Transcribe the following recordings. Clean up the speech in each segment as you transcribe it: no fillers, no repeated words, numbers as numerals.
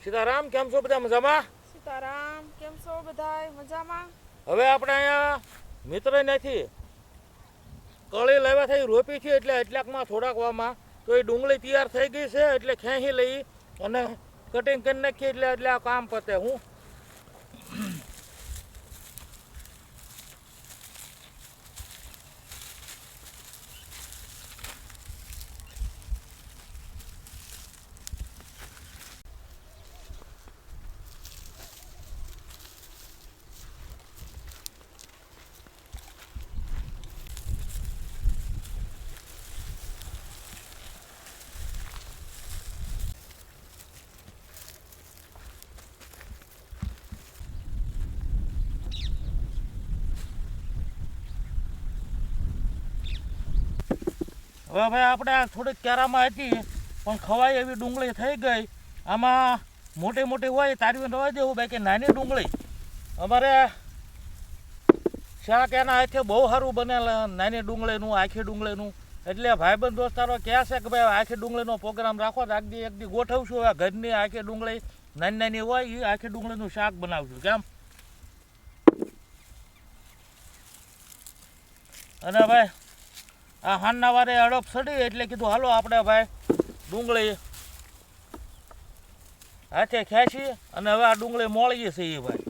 સીતારામ, કેમ છો બધા? મજામાં? સીતારામ, કેમ છો બધાય? મજામાં? હવે આપણે અહીંયા મિત્ર નથી કળી લાવ્યા થઈ રોપી છે એટલે એટલાકમાં થોડાક વામાં તો એ ડુંગળી તૈયાર થઈ ગઈ છે એટલે ખેંચી લઈ અને કટિંગ કરી નાખીએ એટલે આ કામ પતે. હું હવે ભાઈ આપણે આ થોડીક કેરામાં હતી પણ ખવાય એવી ડુંગળી થઈ ગઈ. આમાં મોટી મોટી હોય તારવી રવા દેવું, બાકી નાની ડુંગળી અમારે શાક એના હાથે બહુ સારું બને નાની ડુંગળીનું, આખી ડુંગળીનું. એટલે ભાઈબંધ દોસ્તારો કહે છે કે ભાઈ આખી ડુંગળીનો પ્રોગ્રામ રાખો તો એક દી ગોઠવશું. હવે ઘરની આખી ડુંગળી નાની નાની હોય એ આખી ડુંગળીનું શાક બનાવશું. કેમ? અને ભાઈ આ હાનના વારે અડપ સડી એટલે કીધું હાલો આપણે ભાઈ ડુંગળી હાથે ખેંચી અને હવે આ ડુંગળી મોળીએ છીએ ભાઈ.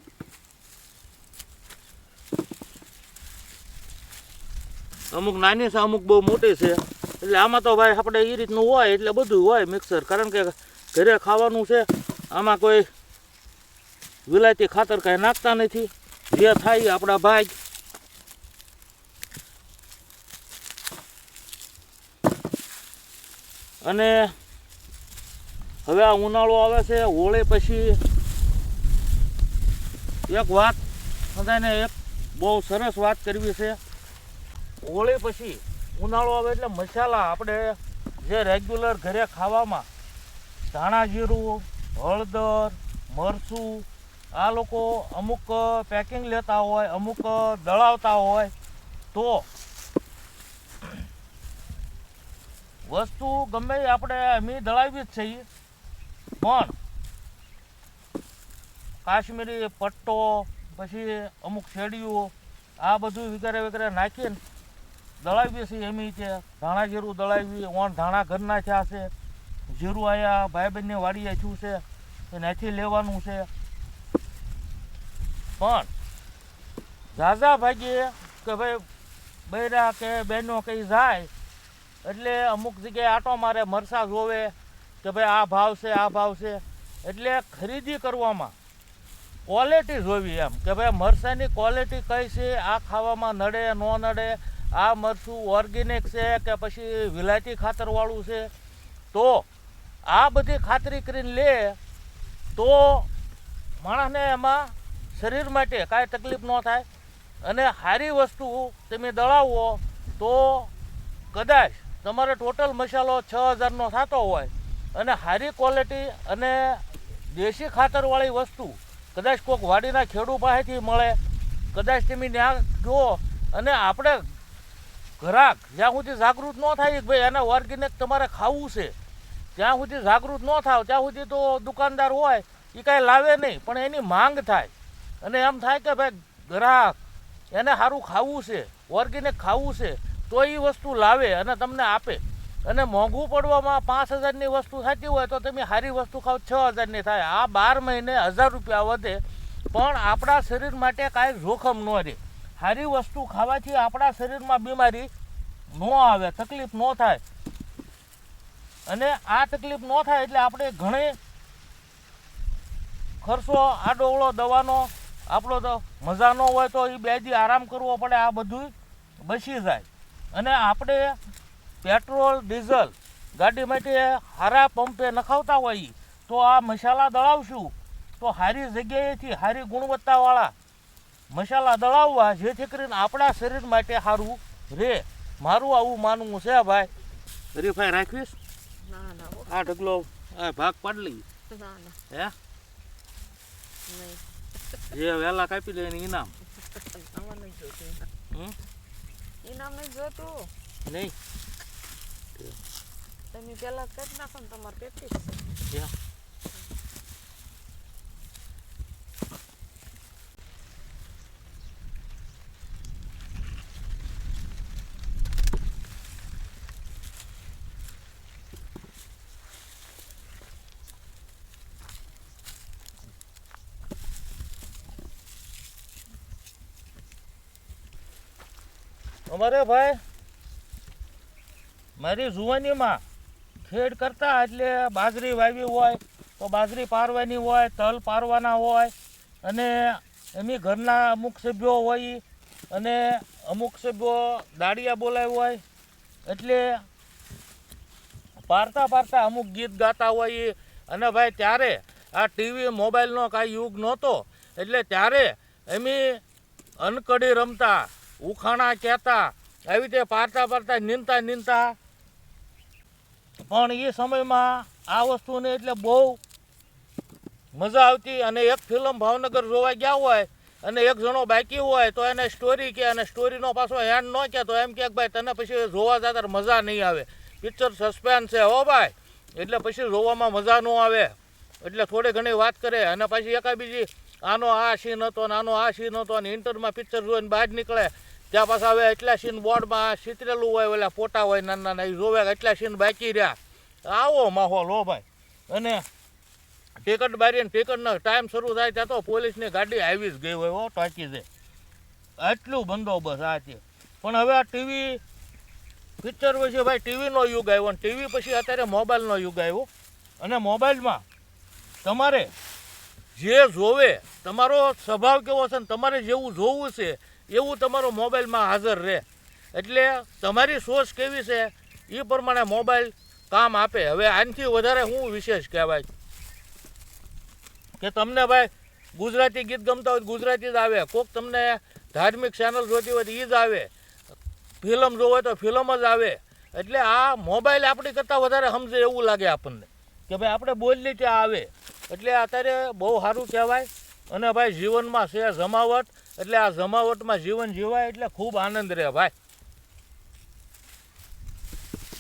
અમુક નાની છે, અમુક બહુ મોટી છે. એટલે આમાં તો ભાઈ આપણે એ રીતનું હોય એટલે બધું હોય મિક્સર, કારણ કે ઘરે ખાવાનું છે. આમાં કોઈ વિલાયતી ખાતર કાંઈ નાખતા નથી, જે થાય આપણા ભાઈ. અને હવે આ ઉનાળો આવે છે, હોળી પછી એક વાત બધાને એક બહુ સરસ વાત કરવી છે. હોળી પછી ઉનાળો આવે એટલે મસાલા આપણે જે રેગ્યુલર ઘરે ખાવામાં ધાણા જીરું, હળદર, મરચું આ લોકો અમુક પેકિંગ લેતા હોય, અમુક દળાવતા હોય. તો વસ્તુ ગમે આપણે અમે દળાવી જ છીએ, પણ કાશ્મીરી પટ્ટો પછી અમુક શેડીઓ આ બધું વગેરે વગેરે નાખીને દળાવીએ છીએ. એમ છે ધાણા જીરું દળાવી, ઓણ ધાણા ઘરના થયા છે, જીરું અહીંયા ભાઈબંધની વાડીએ થયું છે એનાથી લેવાનું છે. પણ ઝાઝા ભાગીએ કે ભાઈ બૈરા કે બહેનો કંઈ જાય એટલે અમુક જગ્યાએ આટો મારે, મરચાં જોવે કે ભાઈ આ ભાવ છે, આ ભાવ છે. એટલે ખરીદી કરવામાં ક્વોલિટી જોવી, એમ કે ભાઈ મરચાંની ક્વોલિટી કઈ છે, આ ખાવામાં નડે ન નડે, આ મરચું ઓર્ગેનિક છે કે પછી વિલાયતી ખાતરવાળું છે. તો આ બધી ખાતરી કરીને લે તો માણસને એમાં શરીર માટે કાંઈ તકલીફ ન થાય. અને સારી વસ્તુ તમે દળાવો તો કદાચ તમારે ટોટલ મસાલો 6000નો થતો હોય અને સારી ક્વોલિટી અને દેશી ખાતરવાળી વસ્તુ કદાચ કોઈક વાડીના ખેડૂત પાસેથી મળે, કદાચ તમે ત્યાં જુઓ. અને આપણે ગ્રાહક જ્યાં સુધી જાગૃત ન થાય કે ભાઈ એને ઓર્ગેનિક તમારે ખાવું છે, જ્યાં સુધી જાગૃત ન થાવ ત્યાં સુધી તો દુકાનદાર હોય એ કાંઈ લાવે નહીં. પણ એની માંગ થાય અને એમ થાય કે ભાઈ ગ્રાહક એને સારું ખાવું છે, ઓર્ગેનિક ખાવું છે, તો એ વસ્તુ લાવે અને તમને આપે. અને મોંઘું પડવામાં 5000ની વસ્તુ થતી હોય તો તમે સારી વસ્તુ ખાવ 6000ની થાય. આ 12 મહિને 1000 રૂપિયા વધે, પણ આપણા શરીર માટે કાંઈ જોખમ ન રહે. સારી વસ્તુ ખાવાથી આપણા શરીરમાં બીમારી ન આવે, તકલીફ ન થાય. અને આ તકલીફ ન થાય એટલે આપણે ઘણી ખર્ચો આડોવળો દવાનો આપણો તો મજા ન હોય તો એ 2 દી આરામ કરવો પડે, આ બધું બચી જાય. અને આપણે પેટ્રોલ ડીઝલ ગાડી માટે સારા પંપે નખાવતા હોઈએ તો આ મસાલા દળાવશું તો સારી જગ્યાએથી સારી ગુણવત્તાવાળા મસાલા દળાવવા, જેથી કરીને આપણા શરીર માટે સારું રહે. મારું આવું માનવું છે ભાઈ. હરીફાઈ રાખવીશ? આ ઢગલો ભાગ પાડી લઈ. હે જે વહેલા કાપી લે એની ઇનામ. ઇનામ નહીં જોતું નહીં, તમે પેલા કરી નાખો ને તમારે 35 છે. અમારે ભાઈ મારી જુવાનીમાં ખેડ કરતા એટલે બાજરી વાવી હોય તો બાજરી પારવાની હોય, તલ પારવાના હોય, અને એમની ઘરના અમુક સભ્યો હોય અને અમુક સભ્યો દાડિયા બોલાવ્યા હોય એટલે પારતા પારતા અમુક ગીત ગાતા હોય. અને ભાઈ ત્યારે આ ટીવી મોબાઈલનો કાંઈ યુગ નહોતો એટલે ત્યારે એમી અનકડી રમતા, ઉખાણા કહેતા, આવી રીતે પારતા પારતા નીંદતા. પણ એ સમયમાં આ વસ્તુને એટલે બહુ મજા આવતી. અને એક ફિલ્મ ભાવનગર જોવા ગયા હોય અને એક જણો બાકી હોય તો એને સ્ટોરી કહે અને સ્ટોરીનો પાછો હેન્ડ ન કહે તો એમ કહે કે ભાઈ તને પછી જોવા જતા મજા નહીં આવે, પિક્ચર સસ્પેન્સ છે હો ભાઈ, એટલે પછી જોવામાં મજા ન આવે. એટલે થોડી ઘણી વાત કરે અને પછી એકા બીજી આનો આ સીન હતો ને આનો આ સીન હતો અને ઇન્ટરમાં પિક્ચર જોઈને બહાર નીકળે ત્યાં પાછા હવે એટલા સીન બોર્ડમાં ચિતરેલું હોય, ઓલા ફોટા હોય નાના નાના, એ જોવે એટલા સીન બાકી રહ્યા. આવો માહોલ હો ભાઈ. અને ટિકટ બારીને ટિકટનો ટાઈમ શરૂ થાય ત્યાં તો પોલીસની ગાડી આવી જ ગઈ હોય હો ટાંકી છે, આટલું બંદોબસ્ત આ છે. પણ હવે આ ટીવી પિક્ચર પછી ભાઈ ટીવીનો યુગ આવ્યો અને ટીવી પછી અત્યારે મોબાઈલનો યુગ આવ્યો. અને મોબાઈલમાં તમારે જે જોવે, તમારો સ્વભાવ કેવો છે ને તમારે જેવું જોવું છે એવું તમારો મોબાઈલમાં હાજર રહે. એટલે તમારી સોચ કેવી છે એ પ્રમાણે મોબાઈલ કામ આપે. હવે આનાથી વધારે શું વિશેષ કહેવાય કે તમને ભાઈ ગુજરાતી ગીત ગમતા હોય ગુજરાતી જ આવે, કોઈક તમને ધાર્મિક ચેનલ જોતી હોય તો એ જ આવે, ફિલ્મ જોવો હોય તો ફિલ્મ જ આવે. એટલે આ મોબાઈલ આપણી કરતાં વધારે સમજે એવું લાગે આપણને કે ભાઈ આપણે બોલીએ ત્યાં આવે. એટલે અત્યારે બહુ સારું કહેવાય. અને ભાઈ જીવનમાં છે જમાવટ, એટલે આ જમાવટમાં જીવન જીવાય એટલે ખૂબ આનંદ રહે ભાઈ.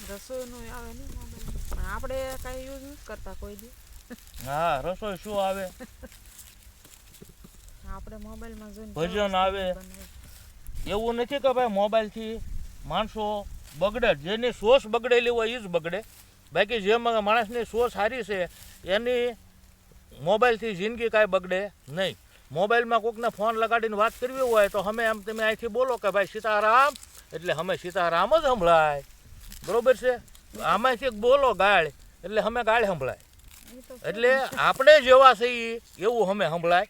રસોઈનું આવે નહીં મોબાઈલ, આપણે કાંઈ યુઝ નથી કરતા કોઈ દી. હા, રસોઈ શું આવે, આપણે મોબાઈલમાં જોઈને ભજન આવે. એવું નથી કે ભાઈ મોબાઈલથી માણસો બગડે, જેની સોચ બગડેલી હોય એ જ બગડે. બાકી જે માણસની સોચ સારી છે એની મોબાઈલથી જિંદગી કાંઈ બગડે નહીં. મોબાઈલમાં કોઈકને ફોન લગાડીને વાત કરવી હોય તો અમે એમ તમે અહીંથી બોલો કે ભાઈ સીતારામ, એટલે અમે સીતારામ જ સંભળાય, બરોબર છે. આમાંથી બોલો ગાળ એટલે અમે ગાળ સંભળાય. એટલે આપણે જેવા છીએ એવું અમે સંભળાય,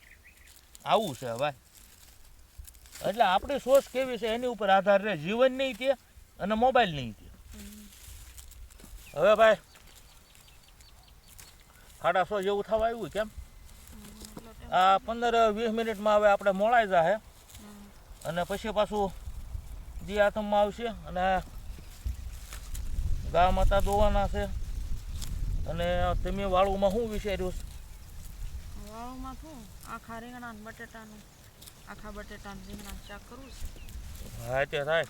આવું છે ભાઈ. એટલે આપણી સોચ કેવી છે એની ઉપર આધાર રહે, જીવનની તે અને મોબાઈલની તે. હવે ભાઈ 1:30 જેવું થવા આવ્યું કેમ, આ 15-20 મિનિટમાં હવે આપણે મોડાઈ જાહે અને પછી પાછું દી આથમમાં આવશે અને ગા માતા દોવાના છે. અને તમે વાળુમાં શું વિચાર્યું છે? વાળુમાં શું આખા રીંગણા ને બટેટાનું, આખા બટેટા રીંગણા શાક કરવું છે. હા તે થાય.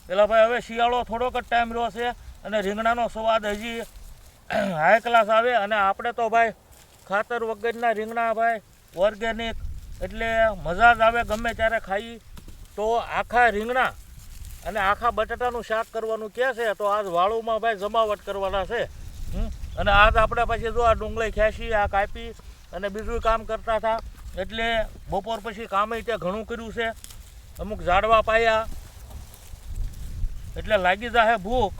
પેલા ભાઈ હવે શિયાળો થોડોક જ ટાઈમ રહ્યો છે અને રીંગણાનો સ્વાદ હજી હાઈ ક્લાસ આવે. અને આપણે તો ભાઈ ખાતર વગરના રીંગણા ભાઈ ઓર્ગેનિક, એટલે મજા જ આવે ગમે ત્યારે ખાઈ. તો આખા રીંગણા અને આખા બટાટાનું શાક કરવાનું કહે છે તો આજ વાળુમાં ભાઈ જમાવટ કરવાના છે. અને આજ આપણે પછી જો આ ડુંગળી ખેંચી, આ કાપી અને બીજું કામ કરતા હતા. એટલે બપોર પછી કામે ત્યાં ઘણું કર્યું છે, અમુક ઝાડવા પાયા, એટલે લાગી જાહે ભૂખ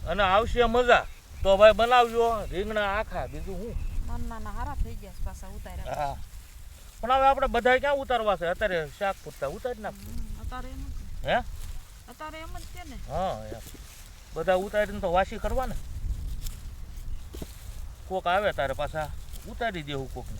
અને આવશે મજા. તો ભાઈ બનાવજો રીંગણા આખા, બીજું શું. નાના હારા થઈ ગયા પાછા ઉતાર્યા. હા, પણ હવે આપણે બધા ક્યાં ઉતારવા છે? અત્યારે શાક પૂરતા ઉતારી નાખશું. અત્યારે એમ જ હે, અત્યારે એમ જ છે ને. હા એમ બધા ઉતારીને તો વાસી કરવા ને. કોક આવે તારે પાછા ઉતારી દેવું કોકને.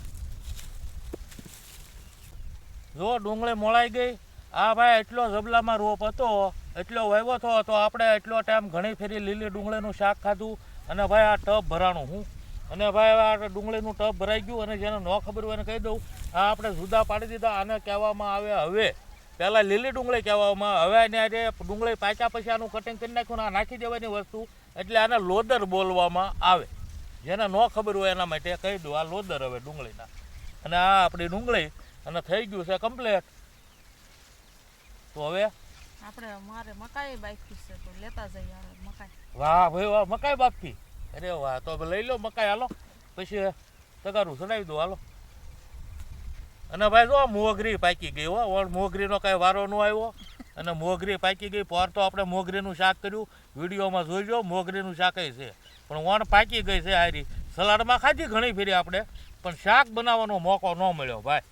જો ડુંગળી મોળાઈ ગઈ. આ ભાઈ એટલો જબલામાં રોપ હતો, એટલો વાવ્યો હતો તો આપણે એટલો ટાઈમ ઘણી ફેરી લીલી ડુંગળીનું શાક ખાધું. અને ભાઈ આ ટબ ભરાણું હું. અને ભાઈ આ ડુંગળીનું ટબ ભરાઈ ગયું. અને જેને ન ખબર હોય એને કહી દઉં, આ આપણે જુદા પાડી દીધા. આને કહેવામાં આવે હવે, પહેલાં લીલી ડુંગળી કહેવામાં, હવે એને આજે ડુંગળી પાક્યા પછી આનું કટિંગ કરી નાખ્યું, આ નાખી દેવાની વસ્તુ, એટલે આને લોદર બોલવામાં આવે. જેને ન ખબર હોય એના માટે કહી દઉં, આ લોદર હવે ડુંગળીના. અને આ આપણી ડુંગળી અને થઈ ગયું છે કમ્પ્લેટ. તો હવે આપણે મારે મકાઈ બાકી છે તો લેતા જઈએ હવે મકાઈ. વાહ ભાઈ વાહ, મકાઈ બાકી. અરે વાહ, તો લઈ લો મકાઈ, હાલો પછી તગારું ચડાવી દો હાલો. અને ભાઈ જો મોગરી પાકી ગઈ હો, મોગરીનો કાંઈ વારો ન આવ્યો. અને મોગરી પાકી ગઈ. પર તો આપણે મોગરીનું શાક કર્યું, વિડીયોમાં જોઈજો, મોગરીનું શાક છે. પણ વણ પાકી ગઈ છે હારી. સલાડમાં ખાધી ઘણી ફેરી આપણે, પણ શાક બનાવવાનો મોકો ન મળ્યો ભાઈ.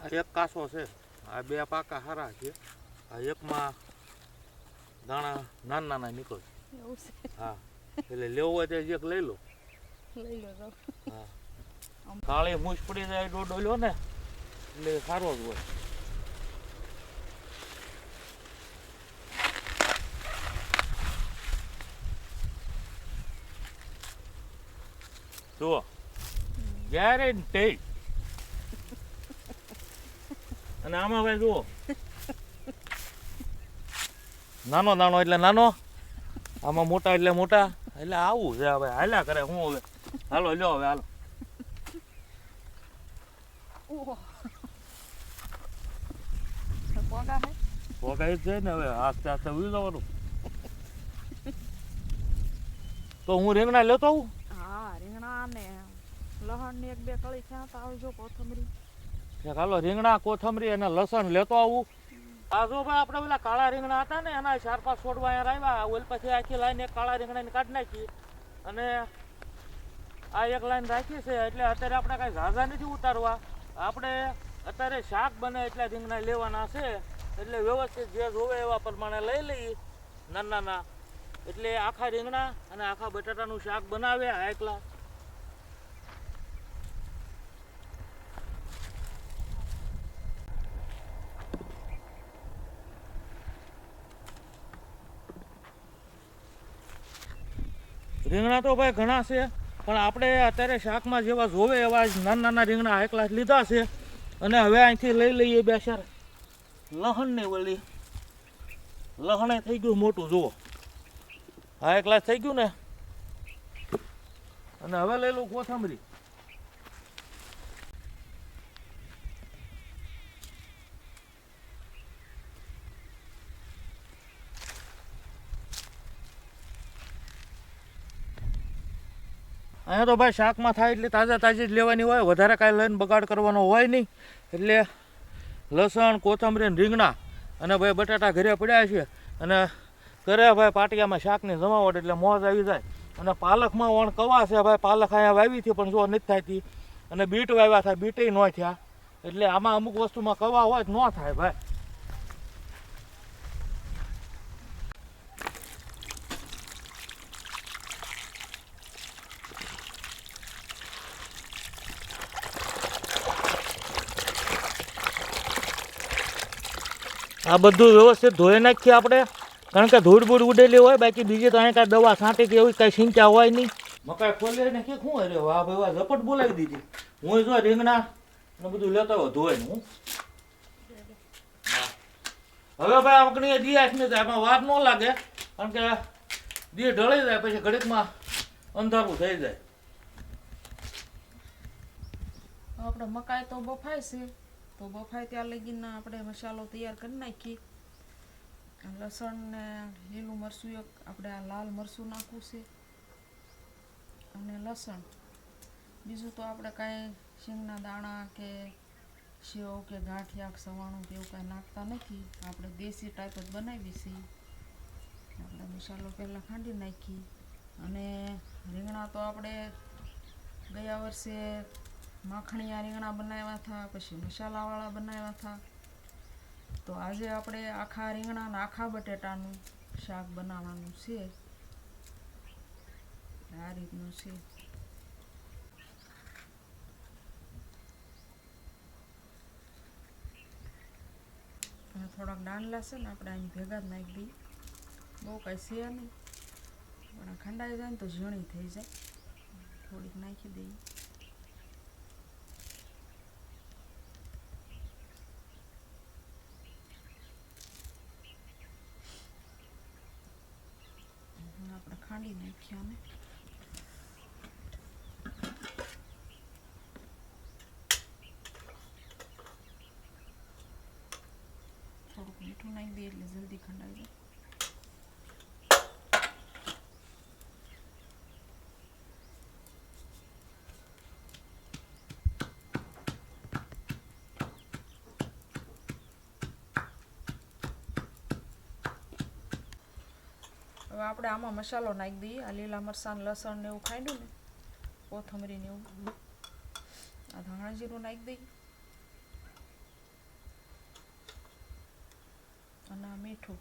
આ એક કાસો છે, આ બે પાકા સારા છે. આ એકમાં દાણા નાના નાના નીકળે. એવું છે, હા, એટલે લેવો હોય તો એક લઈ લો. લઈ લો તો. હા, કાળી મૂછ પડી જાય ડોડો લ્યો ને એટલે સારો જ હોય. જુઓ, ગેરંટી. અને આમાં ભાઈ જુઓ, નાનો નાનો એટલે નાનો, આમાં મોટા એટલે મોટા. એટલે આવું છે હવે, હાલ્યા કરે. હું હવે હાલો લ્યો, હવે હાલો. ઓહો, પોગા હે. ભોગાઈ જ જાય ને હવે, આસ્તે આસ્તે ઉઈ જવાનું. તો હું રીંગણા લેતો આવું. હા, રીંગણા ને લહણ ની એક બે કળી ક્યાં તો આવજો, કોથમરી. હાલો, રીંગણા, કોથમરી અને લસણ લેતો આવું. આ જો ભાઈ આપણે પેલા કાળા રીંગણા હતા ને, એના 4-5 છોડવા અહીંયા આવ્યા. ઓલ પછી આખી લાઈન એક કાળા રીંગણાની કાઢી નાખી અને આ એક લાઈન રાખી છે. એટલે અત્યારે આપણે કાંઈ ઝાઝા નથી ઉતારવા. આપણે અત્યારે શાક બને એટલે રીંગણા લેવાના છે. એટલે વ્યવસ્થિત જે જોવે એવા પ્રમાણે લઈ લઈએ, નાના નાના. એટલે આખા રીંગણા અને આખા બટાટાનું શાક બનાવે આ એકલા. રીંગણા તો ભાઈ ઘણા છે, પણ આપણે અત્યારે શાકમાં જેવા જોવે એવા જ નાના નાના રીંગણા એકલા લીધા છે. અને હવે અહીંથી લઈ લઈએ બે ચાર લહણની વળી. લહણે થઈ ગયું મોટું, જુઓ આ એકલા થઈ ગયું ને. અને હવે લઈ લઉં કોથમરી. અહીંયા તો ભાઈ શાકમાં થાય એટલે તાજા તાજી જ લેવાની હોય, વધારે કાંઈ લઈને બગાડ કરવાનો હોય નહીં. એટલે લસણ, કોથમરી, રીંગણા અને ભાઈ બટાટા ઘરે પડ્યા છે. અને ઘરે ભાઈ પાટિયામાં શાકની જમાવટ એટલે મોજ આવી જાય. અને પાલકમાં વણ કવા છે ભાઈ, પાલક અહીંયા વાવી હતી પણ જો નથી થતી. અને બીટ વાવ્યા થાય, બીટે ન થયા. એટલે આમાં અમુક વસ્તુમાં કવા હોય ન થાય ભાઈ. આ બધું વ્યવસ્થિત ધોઈ નાખીએ આપણે, કારણ કે ધૂળ બૂળ ઉડેલી હોય. બાકી બીજી તો અહીં કાંઈ દવા છાંટી કે એવી કાંઈ સિંચા હોય નહીં. મકાઈ ખોલી ને કે શું અરે વાહ ભાઈ વાહ, ઝપટ બોલાવી દીધી. હું જો રીંગણા ને બધું લેતો હોય ધોઈને હું. હવે ભાઈ આપણે દિયા ને એમાં વાર ન લાગે, કારણ કે દી ઢળી જાય પછી ઘડીકમાં અંધારું થઈ જાય. આપણે મકાઈ તો બફાય છે, તો બફાય ત્યાં લગીને આપણે મસાલો તૈયાર કરી નાખી. લસણ ને લીલું મરચું, એક આપણે આ લાલ મરચું નાખવું છે અને લસણ. બીજું તો આપણે કાંઈ શીંગના દાણા કે સેવ કે ગાંઠિયા સવાણું કે એવું કાંઈ નાખતા નથી. આપણે દેશી ટાઈપ જ બનાવી છીએ. આપણે મસાલો પહેલાં ખાંડી નાખી. અને રીંગણા તો આપણે ગયા વર્ષે માખણીયા રીંગણા બનાવ્યા હતા, પછી મસાલાવાળા બનાવ્યા હતા. તો આજે આપણે આખા રીંગણા અને આખા બટેટાનું શાક બનાવવાનું છે. આ રીતનું છે. થોડાક દાંડલા છે ને આપણે અહીં ભેગા જ નાખી દઈએ. બહુ કાંઈ છે નહીં, પણ ખંડાઈ જાય ને તો ઝીણી થઈ જાય. થોડીક નાખી દઈએ. આપણે ખાંડી નાખ્યા ને મીઠું નાખી દઈએ એટલે જલ્દી ખંડાઈ જાય. હવે આપણે આમાં મસાલો નાખી દઈએ. આ લીલા મરચાં લસણ ને એવું ખાંડ્યું ને, કોથમરી ને એવું, આ ધાણા જીરું નાખી દઈએ અને આ મીઠું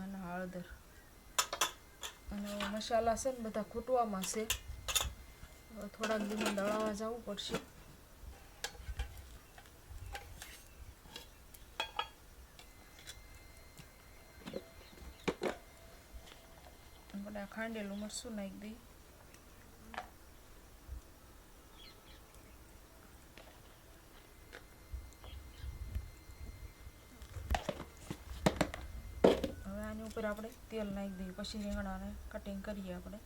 અને હળદર અને મસાલા છે ને બધા ખૂટવામાં છે. થોડાક દિવસ દળાવા જવું પડશે. આપણે ખાંડેલું મરચું નાખી દઈએ. હવે આની ઉપર આપણે તેલ નાખી દઈએ. પછી રીંગણાને કટિંગ કરીએ આપણે.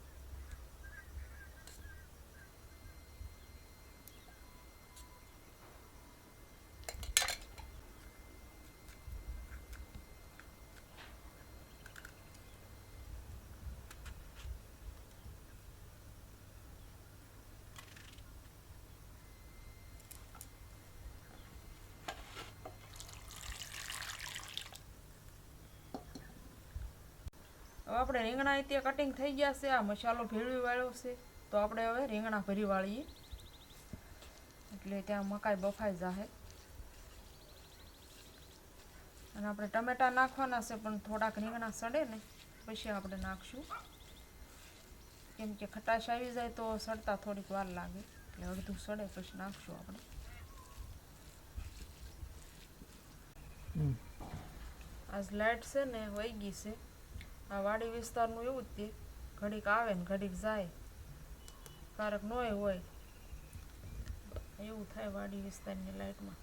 હવે આપણે રીંગણા ત્યાં કટિંગ થઈ ગયા છે. આ મસાલો ભેળવી વાળ્યો છે તો આપણે હવે રીંગણા ભરી વાળીએ એટલે ત્યાં મકાઈ બફાઈ જાહે. અને આપણે ટમેટા નાખવાના છે પણ થોડાક રીંગણા સડે ને પછી આપણે નાખશું, કેમ કે ખટાશ આવી જાય તો સડતા થોડીક વાર લાગે એટલે અડધું સડે પછી નાખશું આપણે. આજ લાઇટ છે ને વહી ગઈ છે. આ વાડી વિસ્તારનું એવું જ તે, ઘડીક આવે ને ઘડીક જાય, ક્યારેક નોય હોય, એવું થાય વાડી વિસ્તારની લાઇટમાં.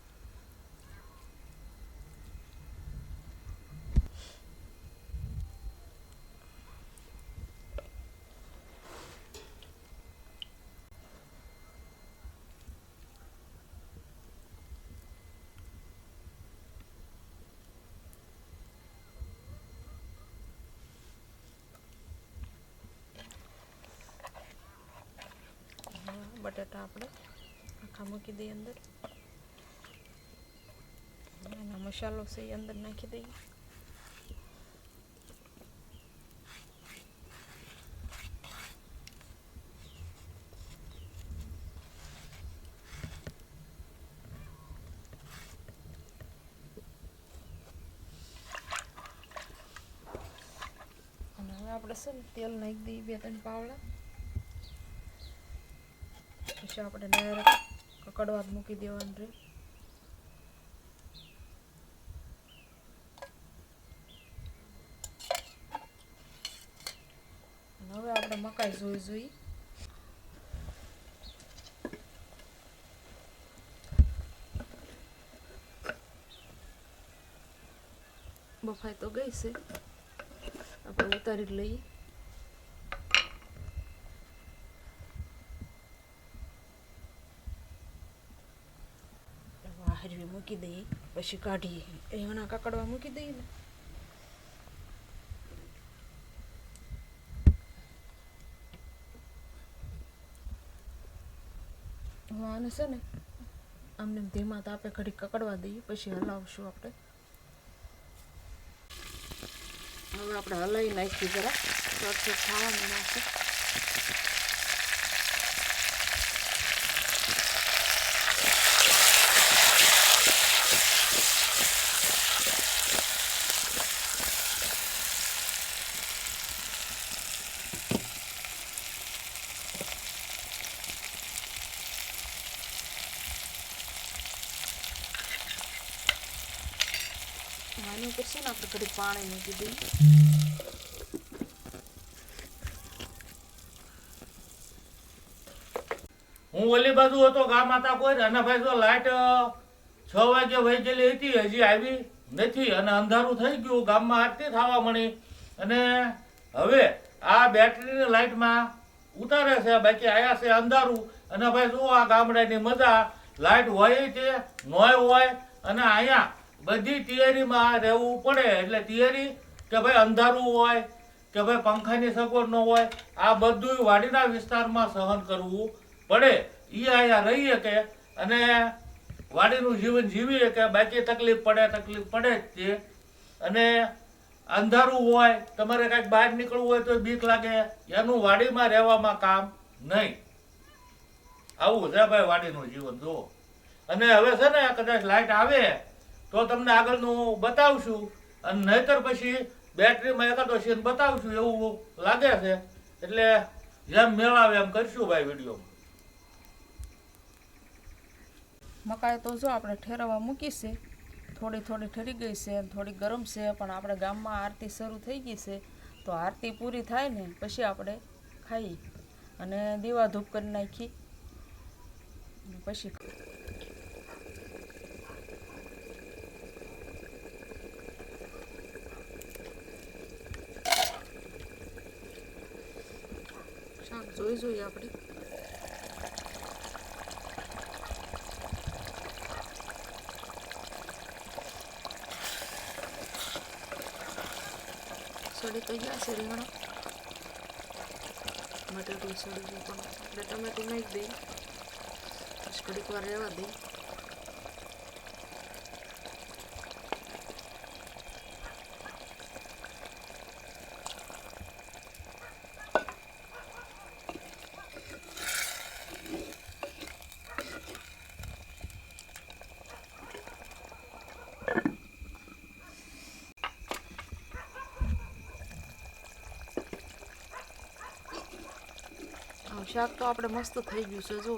બટાટા આપણે આખા મૂકી દઈએ અંદર. એનો મસાલો છે એ અંદર નાખી દઈએ. અને હવે આપણે છે ને તેલ નાખી દઈએ 2-3 પાવડા. પછી આપણે ડાયરેક્ટ કકડવા મૂકી દેવાનું રહે. હવે આપણે મકાઈ જોઈ બફાઈ તો ગઈ છે, આપણે ઉતારી લઈએ. હરવી મૂકી દઈએ પછી કાઢીએ. રીંગણા કકડવા મૂકી દઈએ ને. આને છે ને આમને ધીમા તાપે ઘડી કકડવા દઈએ પછી હલાવશું આપણે. હવે આપણે હલાવી નાખીએ જરા સરસ ખાવાનું નાખી. આની ઉપર છે ને આપણે ઘડી પાણી મૂકી દઈએ. હું ઓલી બાજુ હતો ગામ હતા કોઈ અને ભાઈ જો લાઈટ 6 વાગે વહી ગયેલી હતી, હજી આવી નથી અને અંધારું થઈ ગયું. ગામમાં આરતી થવા મળી અને હવે આ બેટરીની લાઈટમાં ઉતારે છે, બાકી આયા છે અંધારું. અને ભાઈ જુઓ આ ગામડાની મજા, લાઈટ હોય છે નોય હોય અને અહીંયા બધી તૈયારીમાં રહેવું પડે. એટલે તૈયારી કે ભાઈ અંધારું હોય કે ભાઈ પંખાની સગવડ ન હોય, આ બધું વાડીના વિસ્તારમાં સહન કરવું પડે. એ અહીંયા રહી શકે અને વાડીનું જીવન જીવી શકે. બાકી તકલીફ પડે જ તે. અને અંધારું હોય, તમારે કાંઈક બહાર નીકળવું હોય તો બીક લાગે, એનું વાડીમાં રહેવામાં કામ નહીં. આવું છે ભાઈ વાડીનું જીવન. જુઓ, અને હવે છે ને કદાચ લાઈટ આવે તો તમને આગળનું બતાવશું, અને નહીતર પછી બેટરીમાં એકાદો સીન બતાવશું એવું લાગે છે. એટલે જેમ મેળ આવે એમ કરશું ભાઈ વિડીયોમાં. મકાઈ તો જો આપણે ઠેરવા મૂકી છે, થોડી થોડી ઠરી ગઈ છે, થોડી ગરમ છે. પણ આપણે ગામમાં આરતી શરૂ થઈ ગઈ છે, તો આરતી પૂરી થાય ને પછી આપણે ખાઈ અને દીવા ધૂપ કરી નાખી પછી શાક જોઈએ આપણે. સડી તો ગયા છે રીંગણા, બટાટું સડી ગયું, પણ આપણે ટમેટું નાખી દઈએ, પછી ઘડીક વાર રહેવા દઈએ. શાક તો આપણે મસ્ત થઈ ગયું છે. જુઓ,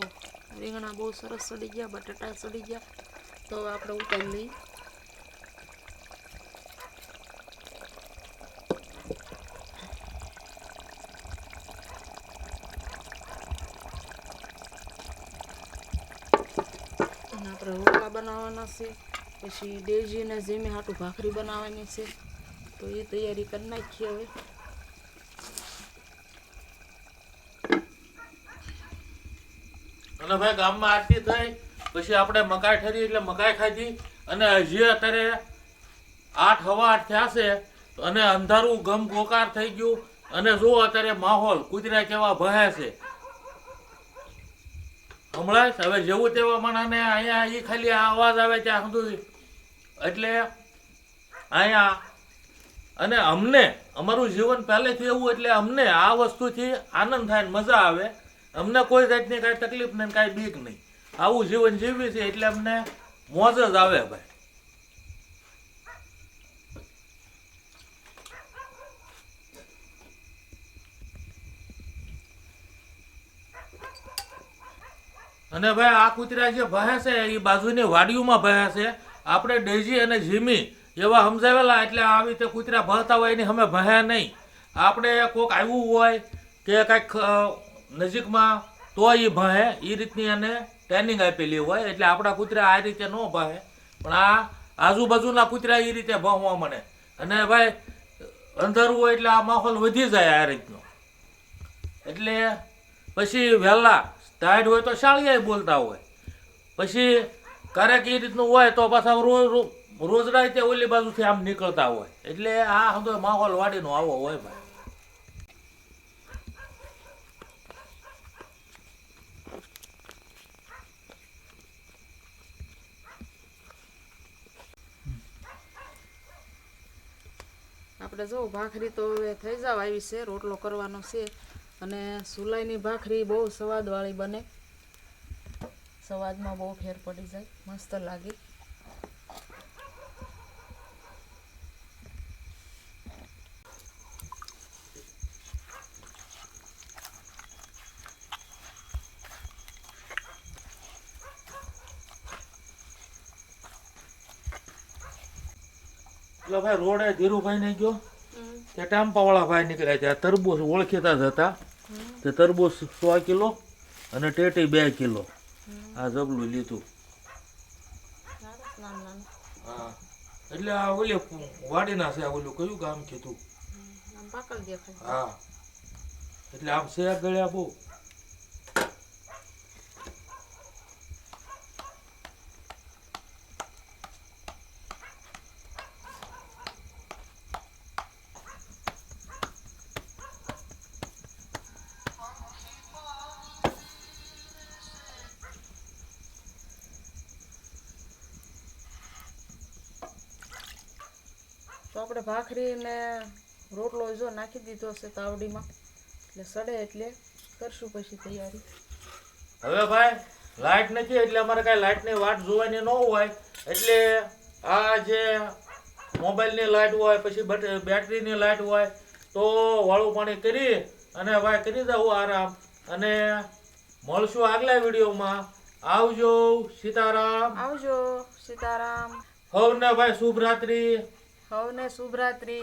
રીંગણા બહુ સરસ સડી ગયા, બટાટા સડી ગયા. તો હવે આપણે ઉતારી લઈએ. અને આપણે રોટલા બનાવવાના છે, પછી ડેજીને જેમી હાટું ભાખરી બનાવવાની છે. તો એ તૈયારી કરી નાખીએ હવે. અને ભાઈ ગામમાં આરતી થઈ પછી આપણે મકાઈ ઠરી એટલે મકાઈ ખાધી. અને હજી અત્યારે 8 સવા 8 થયા છે અને અંધારું ગમ ગોકાર થઈ ગયું. અને જુઓ અત્યારે માહોલ કૂતરા કેવા ભહે છે હમણાં. હવે જેવું તેવા માણસને અહીંયા એ ખાલી આ અવાજ આવે ત્યાં સુધી એટલે અહીંયા. અને અમને અમારું જીવન પહેલેથી એવું, એટલે અમને આ વસ્તુથી આનંદ થાય, મજા આવે. અમને કોઈ જાતની કાંઈ તકલીફ નહીં, કાંઈ બીક નહીં. આવું જીવન જીવી છે એટલે અમને મોજ જ આવે ભાઈ. અને ભાઈ આ કૂતરા જે ભહે છે એ બાજુની વાડીઓમાં ભહે છે. આપણે ડેજી અને જીમી એવા સમજાવેલા એટલે આવી રીતે કૂતરા ભહતા હોય એની અમે ભહ્યા નહીં. આપણે કોક આવ્યું હોય કે કાંઈક નજીકમાં તો એ ભહે, એ રીતની એને ટ્રેનિંગ આપેલી હોય. એટલે આપણા કૂતરા આ રીતે ન ભહે, પણ આ આજુબાજુના કૂતરા એ રીતે ભહવા મળે. અને ભાઈ અંધારું હોય એટલે આ માહોલ વધી જાય આ રીતનો. એટલે પછી વહેલા ટાઈડ હોય તો શાળિયાએ બોલતા હોય. પછી ક્યારેક એ રીતનું હોય તો પાછા રોજડા તે ઓલી બાજુથી આમ નીકળતા હોય. એટલે આ બધો માહોલ વાડીનો આવો હોય ભાઈ. આપણે જો ભાખરી તો હવે થઈ જવા આવી છે, રોટલો કરવાનો છે. અને સુલાઈની ભાખરી બહુ સ્વાદવાળી બને, સ્વાદમાં બહુ ફેર પડી જાય, મસ્ત લાગે. એટલે ભાઈ રોડે ધીરુભાઈ ને ગયો તે ટાંપાવાળા ભાઈ નીકળ્યા ત્યાં તરબૂચ ઓળખીતા જ હતા. તે તરબૂચ 100 કિલો અને ટેટી 2 કિલો આ જબલું લીધું. હા, એટલે આ ઓલી વાડીના છે. ઓલું કયું ગામ કીધું? હા, એટલે આમ છે ગળ્યા બહુ. આપણે ભાખરી ને રોટલો જો નાખી દીધો છે તાવડીમાં, એટલે સડે એટલે કરશું પછી તૈયારી. હવે ભાઈ લાઇટ નથી એટલે અમારે કાંઈ લાઇટની વાટ જોવાની ન હોય, એટલે આ જે મોબાઈલની લાઇટ હોય પછી બેટરીની લાઇટ હોય તો વાળું પાણી કરી અને ભાઈ કરી દઉં આરામ. અને મળશું આગલા વિડીયોમાં. આવજો. સીતારામ. આવજો. સીતારામ. હવને ભાઈ શુભ રાત્રિ. હવને શુભ રાત્રિ.